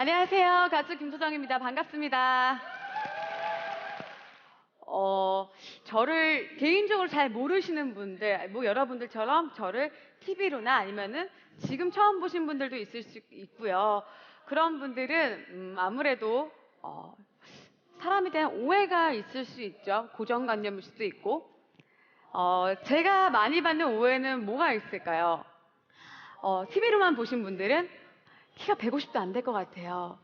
안녕하세요. 가수 김소정입니다. 반갑습니다. 저를 개인적으로 잘 모르시는 분들, 뭐 여러분들처럼 저를 TV로나 아니면은 지금 처음 보신 분들도 있을 수 있고요. 그런 분들은 아무래도 사람에 대한 오해가 있을 수 있죠. 고정관념일 수도 있고. 제가 많이 받는 오해는 뭐가 있을까요? TV로만 보신 분들은 키가 150도 안 될 것 같아요.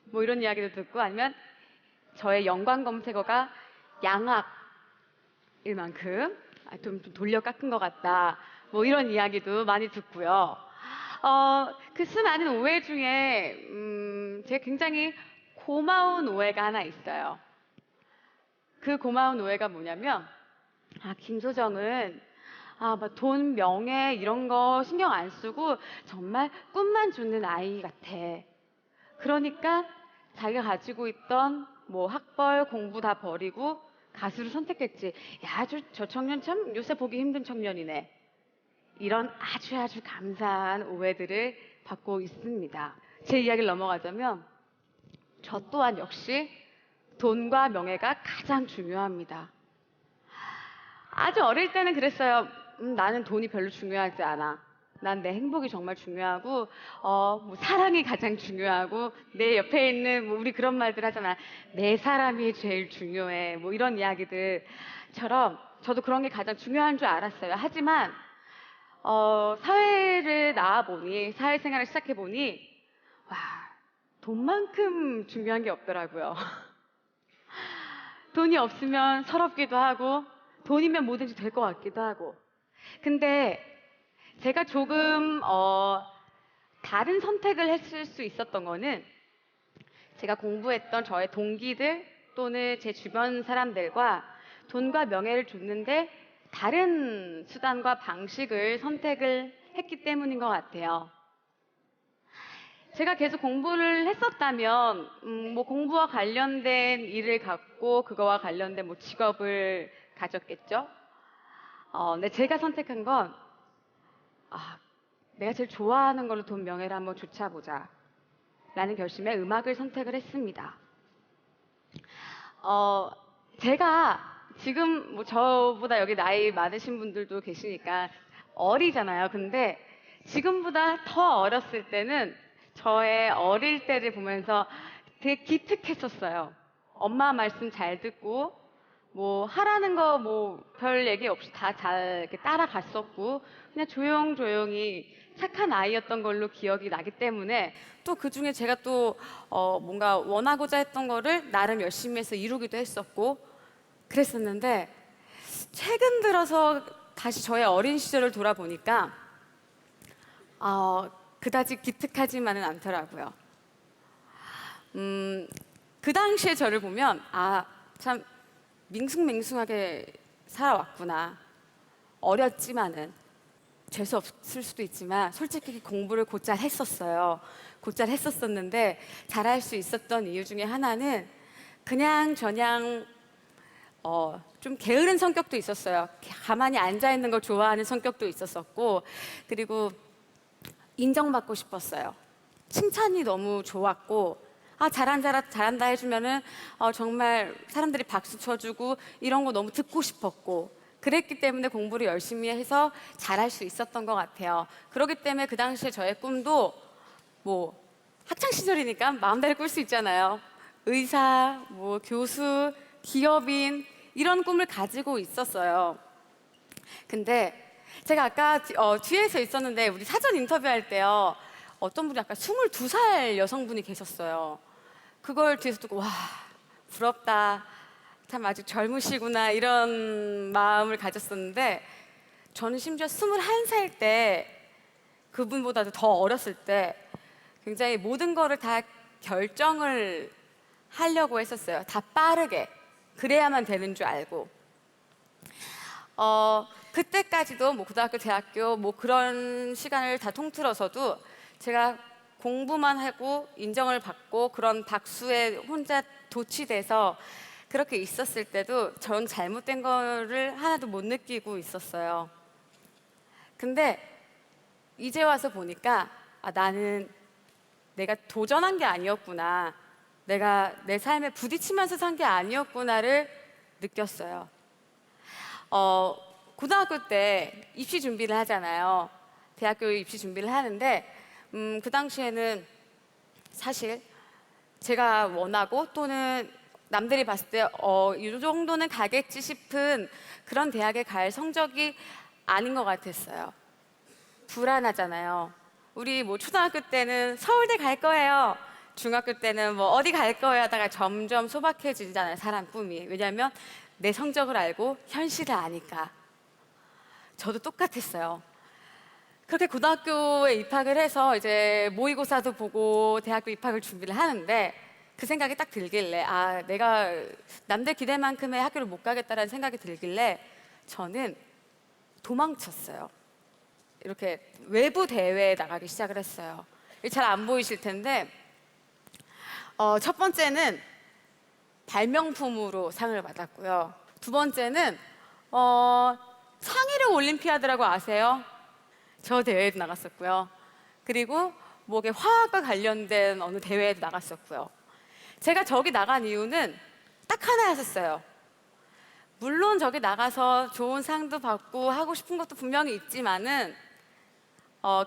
뭐 이런 이야기도 듣고, 아니면 저의 연관 검색어가 양악일 만큼 좀 돌려 깎은 것 같다. 뭐 이런 이야기도 많이 듣고요. 그 수많은 오해 중에 제가 굉장히 고마운 오해가 하나 있어요. 그 고마운 오해가 뭐냐면, 김소정은 막 돈, 명예 이런 거 신경 안 쓰고 정말 꿈만 주는 아이 같아. 그러니까 자기가 가지고 있던 뭐 학벌, 공부 다 버리고 가수를 선택했지. 야, 저 청년 참 요새 보기 힘든 청년이네. 이런 아주 감사한 오해들을 받고 있습니다. 제 이야기를 넘어가자면, 저 또한 역시 돈과 명예가 가장 중요합니다. 아주 어릴 때는 그랬어요. 나는 돈이 별로 중요하지 않아. 난 내 행복이 정말 중요하고, 뭐 사랑이 가장 중요하고, 내 옆에 있는, 뭐 우리 그런 말들 하잖아. 내 사람이 제일 중요해. 뭐 이런 이야기들처럼 저도 그런 게 가장 중요한 줄 알았어요. 하지만, 사회를 나와보니, 사회생활을 시작해보니, 와, 돈만큼 중요한 게 없더라고요. 돈이 없으면 서럽기도 하고, 돈이면 뭐든지 될 것 같기도 하고. 근데 제가 조금 다른 선택을 했을 수 있었던 거는, 제가 공부했던 저의 동기들 또는 제 주변 사람들과 돈과 명예를 줬는데 다른 수단과 방식을 선택을 했기 때문인 것 같아요. 제가 계속 공부를 했었다면 뭐 공부와 관련된 일을 갖고 그거와 관련된 뭐 직업을 가졌겠죠. 근데 제가 선택한 건, 내가 제일 좋아하는 걸로 돈 명예를 한번 쫓아보자 라는 결심에 음악을 선택을 했습니다. 제가 지금 뭐 저보다 여기 나이 많으신 분들도 계시니까 어리잖아요. 근데 지금보다 더 어렸을 때는 저의 어릴 때를 보면서 되게 기특했었어요. 엄마 말씀 잘 듣고 뭐 하라는 거 뭐 별 얘기 없이 다 잘 이렇게 따라갔었고, 그냥 조용조용히 착한 아이였던 걸로 기억이 나기 때문에, 또 그중에 제가 또 뭔가 원하고자 했던 거를 나름 열심히 해서 이루기도 했었고 그랬었는데, 최근 들어서 다시 저의 어린 시절을 돌아보니까 그다지 기특하지만은 않더라고요. 그 당시에 저를 보면 참 밍숭맹숭하게 살아왔구나. 어렸지만은 재수 없을 수도 있지만 솔직히 공부를 곧잘 했었어요. 곧잘 했었었는데 잘할 수 있었던 이유 중에 하나는 그냥 좀 게으른 성격도 있었어요. 가만히 앉아 있는 걸 좋아하는 성격도 있었었고, 그리고 인정받고 싶었어요. 칭찬이 너무 좋았고, 잘한다 해주면은 정말 사람들이 박수 쳐주고 이런 거 너무 듣고 싶었고, 그랬기 때문에 공부를 열심히 해서 잘할 수 있었던 것 같아요. 그렇기 때문에 그 당시에 저의 꿈도 뭐 학창 시절이니까 마음대로 꿀 수 있잖아요. 의사, 뭐 교수, 기업인 이런 꿈을 가지고 있었어요. 근데 제가 아까 뒤에서 있었는데 우리 사전 인터뷰할 때요, 어떤 분이 아까 22살 여성분이 계셨어요. 그걸 뒤에서 듣고 와, 부럽다. 참 아직 젊으시구나 이런 마음을 가졌었는데, 저는 심지어 21살 때, 그분보다도 더 어렸을 때 굉장히 모든 거를 다 결정을 하려고 했었어요. 다 빠르게. 그래야만 되는 줄 알고. 그때까지도 뭐 고등학교, 대학교 뭐 그런 시간을 다 통틀어서도 제가 공부만 하고 인정을 받고 그런 박수에 혼자 도취돼서 그렇게 있었을 때도 전 잘못된 거를 하나도 못 느끼고 있었어요. 근데 이제 와서 보니까 나는 내가 도전한 게 아니었구나. 내가 내 삶에 부딪히면서 산 게 아니었구나를 느꼈어요. 고등학교 때 입시 준비를 하잖아요. 대학교 입시 준비를 하는데 그 당시에는 사실 제가 원하고 또는 남들이 봤을 때 이 정도는 가겠지 싶은 그런 대학에 갈 성적이 아닌 것 같았어요. 불안하잖아요. 우리 뭐 초등학교 때는 서울대 갈 거예요. 중학교 때는 뭐 어디 갈 거예요 하다가 점점 소박해지잖아요, 사람 꿈이. 왜냐하면 내 성적을 알고 현실을 아니까. 저도 똑같았어요. 그렇게 고등학교에 입학을 해서 이제 모의고사도 보고 대학교 입학을 준비를 하는데 그 생각이 딱 들길래 아, 내가 남들 기대만큼의 학교를 못 가겠다라는 생각이 들길래 저는 도망쳤어요. 이렇게 외부 대회에 나가기 시작을 했어요. 잘 안 보이실 텐데 첫 번째는 발명품으로 상을 받았고요. 두 번째는 창의력 올림피아드라고 아세요? 저 대회에도 나갔었고요. 그리고 뭐 화학과 관련된 어느 대회에도 나갔었고요. 제가 저기 나간 이유는 딱 하나였었어요. 물론 저기 나가서 좋은 상도 받고 하고 싶은 것도 분명히 있지만은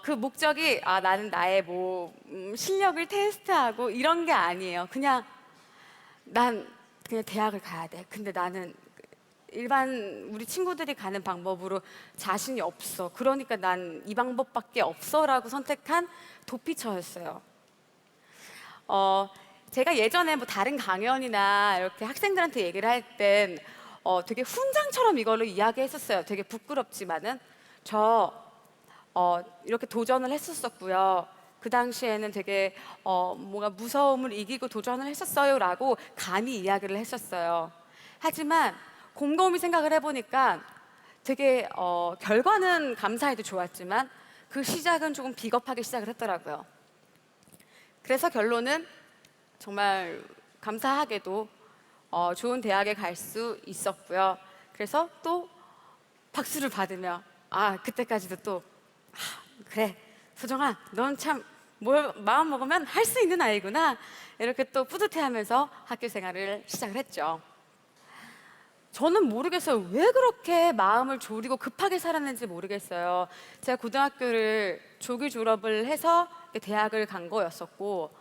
그 목적이 나는 나의 뭐 실력을 테스트하고 이런 게 아니에요. 난 그냥 대학을 가야 돼. 근데 나는 일반 우리 친구들이 가는 방법으로 자신이 없어. 그러니까 난 이 방법밖에 없어라고 선택한 도피처였어요. 제가 예전에 뭐 다른 강연이나 이렇게 학생들한테 얘기를 할 땐 되게 훈장처럼 이걸로 이야기했었어요. 되게 부끄럽지만은 이렇게 도전을 했었었고요. 그 당시에는 되게 뭔가 무서움을 이기고 도전을 했었어요라고 감히 이야기를 했었어요. 하지만 곰곰이 생각을 해보니까 되게 결과는 감사해도 좋았지만 그 시작은 조금 비겁하게 시작을 했더라고요. 그래서 결론은 정말 감사하게도 좋은 대학에 갈 수 있었고요. 그래서 또 박수를 받으며 그때까지도 또 그래 소정아 넌 참 뭘 마음 먹으면 할 수 있는 아이구나 이렇게 또 뿌듯해하면서 학교 생활을 시작을 했죠. 저는 모르겠어요. 왜 그렇게 마음을 졸이고 급하게 살았는지 모르겠어요. 제가 고등학교를 조기 졸업을 해서 대학을 간 거였었고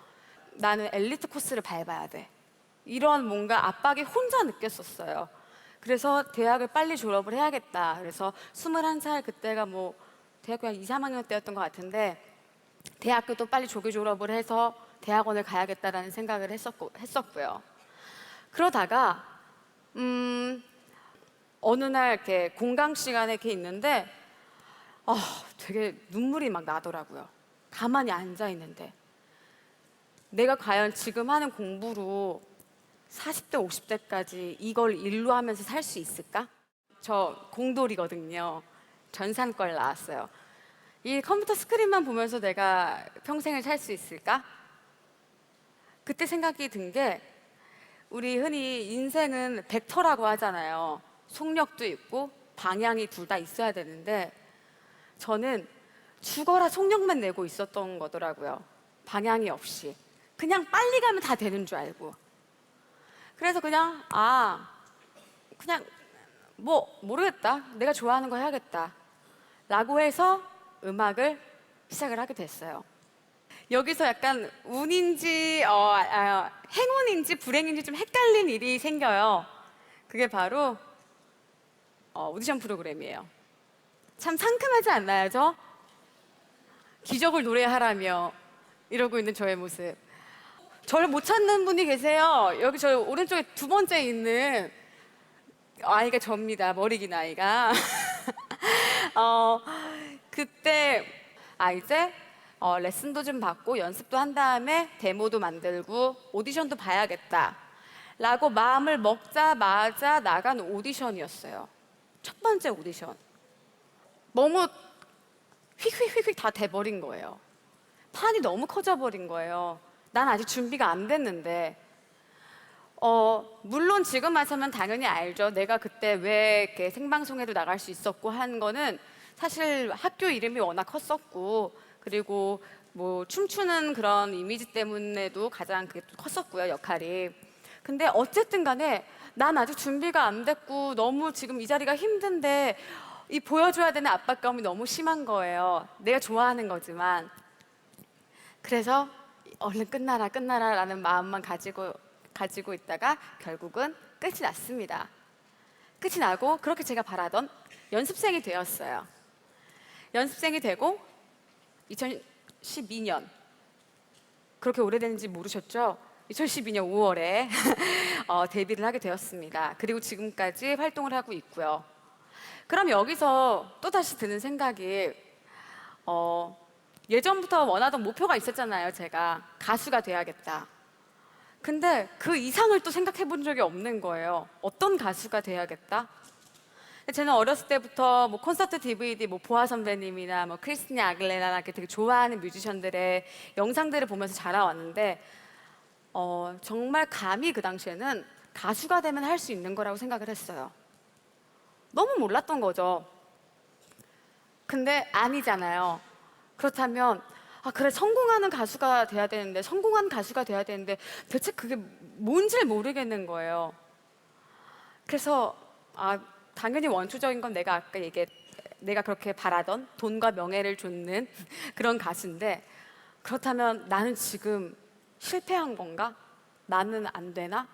나는 엘리트 코스를 밟아야 돼. 이런 뭔가 압박이 혼자 느꼈었어요. 그래서 대학을 빨리 졸업을 해야겠다. 그래서 21살 그때가 뭐 대학교 한 2, 3학년 때였던 것 같은데 대학교도 빨리 조기 졸업을 해서 대학원을 가야겠다라는 생각을 했었고요. 그러다가 어느 날 이렇게 공강 시간에 이렇게 있는데 되게 눈물이 막 나더라고요. 가만히 앉아 있는데 내가 과연 지금 하는 공부로 40대, 50대까지 이걸 일로 하면서 살 수 있을까? 저 공돌이거든요. 전산과를 나왔어요. 이 컴퓨터 스크린만 보면서 내가 평생을 살 수 있을까? 그때 생각이 든 게 우리 흔히 인생은 벡터라고 하잖아요. 속력도 있고 방향이 둘 다 있어야 되는데 저는 죽어라 속력만 내고 있었던 거더라고요. 방향이 없이. 그냥 빨리 가면 다 되는 줄 알고. 그래서 그냥 뭐 모르겠다. 내가 좋아하는 거 해야겠다. 라고 해서 음악을 시작을 하게 됐어요. 여기서 약간 운인지 행운인지 불행인지 좀 헷갈린 일이 생겨요. 그게 바로 오디션 프로그램이에요. 참 상큼하지 않나요, 저? 기적을 노래하라며 이러고 있는 저의 모습. 저를 못 찾는 분이 계세요. 여기 저 오른쪽에 두 번째 있는 아이가 접니다. 머리 긴 아이가. 그때 이제 레슨도 좀 받고 연습도 한 다음에 데모도 만들고 오디션도 봐야겠다 라고 마음을 먹자마자 나간 오디션이었어요. 첫 번째 오디션. 너무 휙휙휙휙 다 돼버린 거예요. 판이 너무 커져버린 거예요. 난 아직 준비가 안 됐는데 물론 지금 와서는 당연히 알죠. 내가 그때 왜 이렇게 생방송에도 나갈 수 있었고 한 거는 사실 학교 이름이 워낙 컸었고 그리고 뭐 춤추는 그런 이미지 때문에도 가장 그게 컸었고요, 역할이. 근데 어쨌든 간에 난 아직 준비가 안 됐고 너무 지금 이 자리가 힘든데 이 보여줘야 되는 압박감이 너무 심한 거예요. 내가 좋아하는 거지만. 그래서 얼른 끝나라 끝나라 라는 마음만 가지고 있다가 결국은 끝이 났습니다. 끝이 나고 그렇게 제가 바라던 연습생이 되었어요. 연습생이 되고 2012년, 그렇게 오래됐는지 모르셨죠? 2012년 5월에 데뷔를 하게 되었습니다. 그리고 지금까지 활동을 하고 있고요. 그럼 여기서 또다시 드는 생각이 예전부터 원하던 목표가 있었잖아요. 제가 가수가 돼야겠다. 근데 그 이상을 또 생각해 본 적이 없는 거예요. 어떤 가수가 돼야겠다? 저는 어렸을 때부터 뭐 콘서트 DVD, 뭐 보아 선배님이나 뭐 크리스티나 아길레라 이렇게 되게 좋아하는 뮤지션들의 영상들을 보면서 자라왔는데 정말 감히 그 당시에는 가수가 되면 할 수 있는 거라고 생각을 했어요. 너무 몰랐던 거죠. 근데 아니잖아요. 그렇다면 그래, 성공하는 가수가 돼야 되는데, 성공한 가수가 돼야 되는데 대체 그게 뭔지를 모르겠는 거예요. 그래서 당연히 원초적인 건 내가 아까 내가 그렇게 바라던 돈과 명예를 좇는 그런 가수인데, 그렇다면 나는 지금 실패한 건가? 나는 안 되나?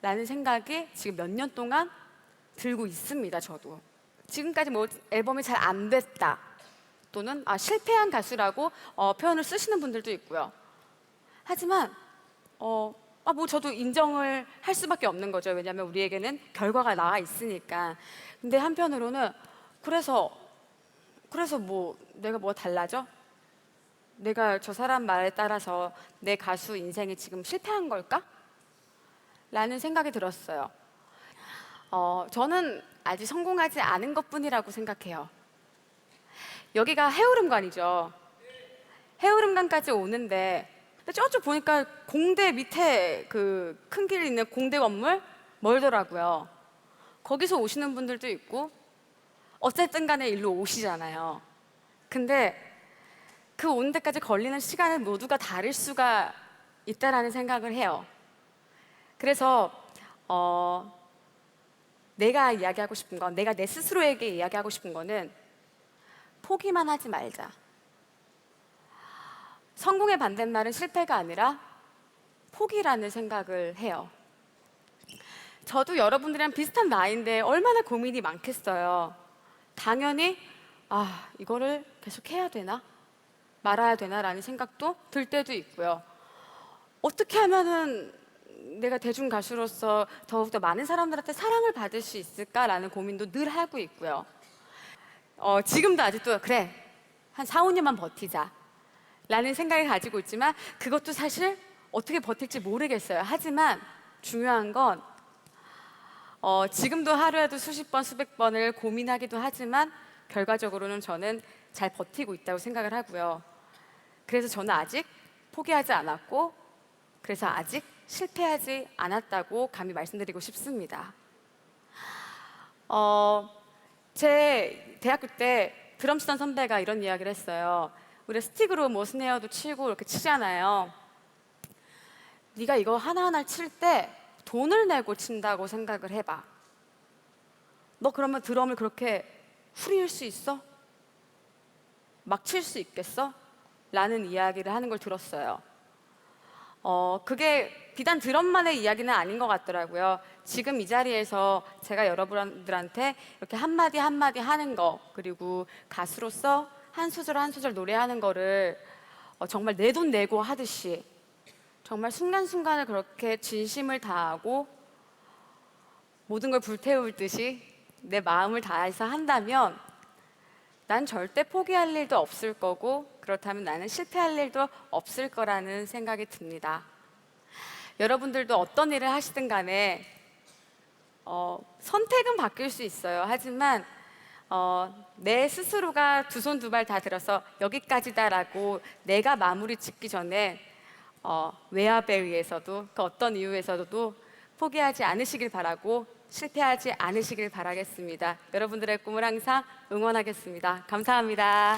라는 생각이 지금 몇 년 동안 들고 있습니다. 저도 지금까지 뭐 앨범이 잘 안 됐다 또는 실패한 가수라고 표현을 쓰시는 분들도 있고요. 하지만 뭐 저도 인정을 할 수밖에 없는 거죠. 왜냐하면 우리에게는 결과가 나와 있으니까. 근데 한편으로는 그래서 뭐 내가 뭐 달라져? 내가 저 사람 말에 따라서 내 가수 인생이 지금 실패한 걸까? 라는 생각이 들었어요. 저는 아직 성공하지 않은 것뿐이라고 생각해요. 여기가 해오름관이죠. 해오름관까지 오는데 저쪽 보니까 공대 밑에 그 큰 길이 있는 공대 건물 멀더라고요. 거기서 오시는 분들도 있고 어쨌든 간에 일로 오시잖아요. 근데 그 오는 데까지 걸리는 시간은 모두가 다를 수가 있다라는 생각을 해요. 그래서 내가 이야기하고 싶은 건, 내가 내 스스로에게 이야기하고 싶은 거는 포기만 하지 말자. 성공의 반대말은 실패가 아니라 포기라는 생각을 해요. 저도 여러분들이랑 비슷한 나이인데 얼마나 고민이 많겠어요. 당연히 이거를 계속 해야 되나? 말아야 되나? 라는 생각도 들 때도 있고요. 어떻게 하면은 내가 대중 가수로서 더욱더 많은 사람들한테 사랑을 받을 수 있을까라는 고민도 늘 하고 있고요. 지금도 아직도 그래, 한 4, 5년만 버티자 라는 생각을 가지고 있지만 그것도 사실 어떻게 버틸지 모르겠어요. 하지만 중요한 건 지금도 하루에도 수십 번, 수백 번을 고민하기도 하지만 결과적으로는 저는 잘 버티고 있다고 생각을 하고요. 그래서 저는 아직 포기하지 않았고, 그래서 아직 실패하지 않았다고 감히 말씀드리고 싶습니다. 제 대학교 때 드럼 치던 선배가 이런 이야기를 했어요. 우리 스틱으로 뭐 스네어도 치고 이렇게 치잖아요. 네가 이거 하나하나 칠 때 돈을 내고 친다고 생각을 해봐. 너 그러면 드럼을 그렇게 후릴 수 있어? 막 칠 수 있겠어? 라는 이야기를 하는 걸 들었어요. 그게 비단 드럼만의 이야기는 아닌 것 같더라고요. 지금 이 자리에서 제가 여러분들한테 이렇게 한마디 한마디 하는 거, 그리고 가수로서 한 소절 한 소절 노래하는 거를 정말 내 돈 내고 하듯이 정말 순간순간을 그렇게 진심을 다하고 모든 걸 불태울 듯이 내 마음을 다해서 한다면 난 절대 포기할 일도 없을 거고, 그렇다면 나는 실패할 일도 없을 거라는 생각이 듭니다. 여러분들도 어떤 일을 하시든 간에 선택은 바뀔 수 있어요. 하지만 내 스스로가 두 손 두 발 다 들어서 여기까지다라고 내가 마무리 짓기 전에 외압에 의해서도 그 어떤 이유에서도 포기하지 않으시길 바라고, 실패하지 않으시길 바라겠습니다. 여러분들의 꿈을 항상 응원하겠습니다. 감사합니다.